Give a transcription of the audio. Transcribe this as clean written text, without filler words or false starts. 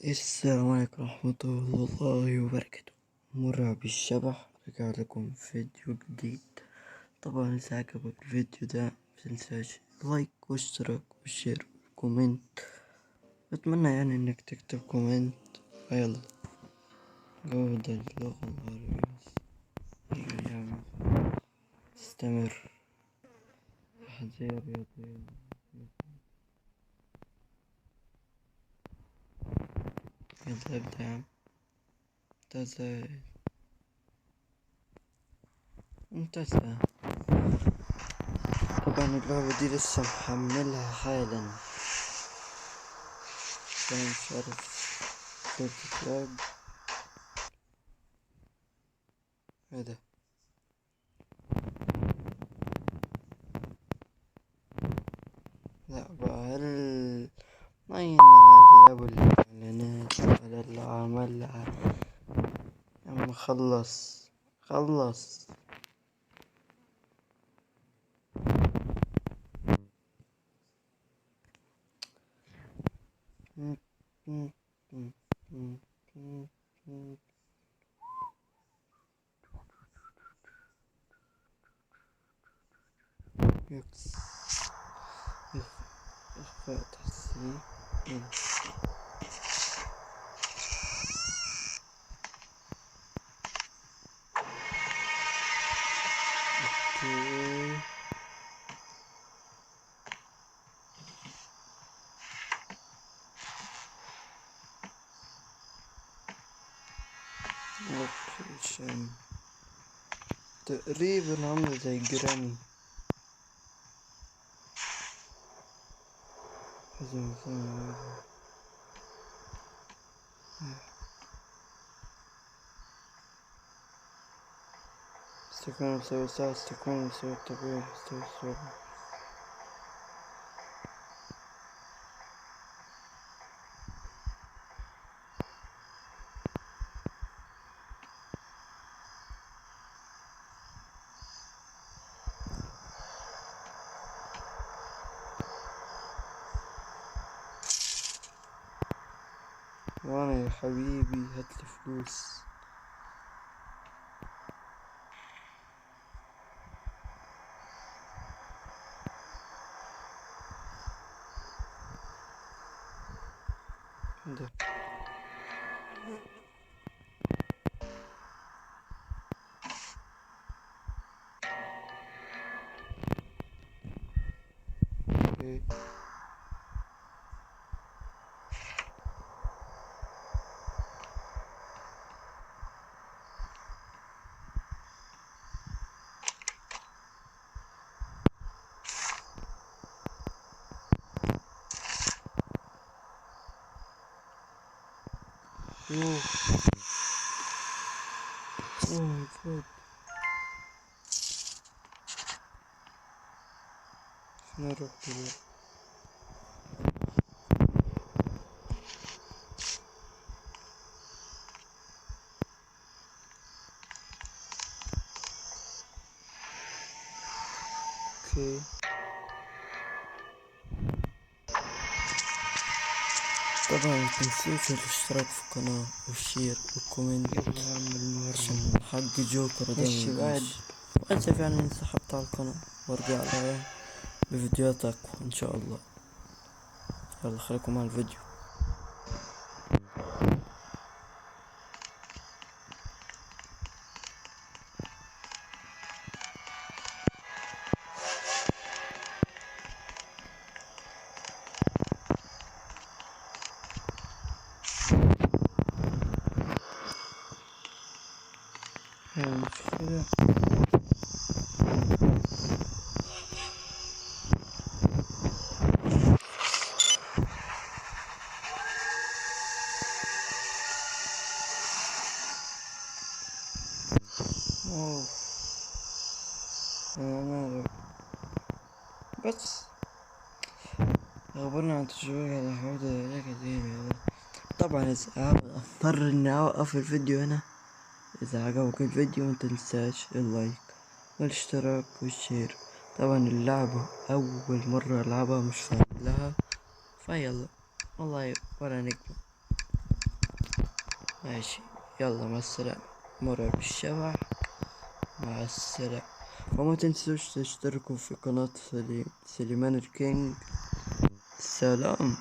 السلام عليكم ورحمة الله وبركاته. مرعب الشبح رجع لكم فيديو جديد. طبعا إذا عجبك الفيديو ده متنساش لايك واشتراك وشير وكومنت. أتمنى يعني إنك تكتب كومنت. يلا جودة اللغة العربية. أيوة يا عم استمر. تحدية رياضية. يلا ابدأ يا عم. منتزه. طبعا اللعبة دي لسه محملها حالا، فأنا مش عارف كيف تتلعب. ايه ده؟ لا بقى هل نعلبوا الإعلانات على اللي عملها؟ يا عم خلص. يكس إخفاء تحسين. اوكي لوكيشن تقريبا عاملة زي جرامي. استكمال مساوي ساعة، استكمال مساوي الطبيعي، استوى الصورة. وانا يا حبيبي هاتلي فلوس. ده ايه؟ اوه ماي جاد، فين اروح دلوقتي؟ اوكي طبعا متنسوش الاشتراك في القناة والشير والكومنت. يلا يا عم المهرجان حق جوكر ده ماشي بعد. واسف يعني اني سحبت على القناة وارجع لها بفيديوهات اقوى ان شاء الله. يلا خليكم مع الفيديو. المشكلة اوه انا مالي بس أخبرنا عن تجربة على حوض كثير. طبعا إذا أضطر إني أوقف الفيديو هنا. إذا عجبك الفيديو متنساش اللايك والاشتراك والشير. طبعا اللعبة أول مرة ألعبها مش فاهم لها، فيلا والله ولا نجمة. ماشي، يلا مع السلامة. مرعب الشبح، مع السلامة. وما تنسوش تشتركوا في قناة سليمان الكينج. سلام.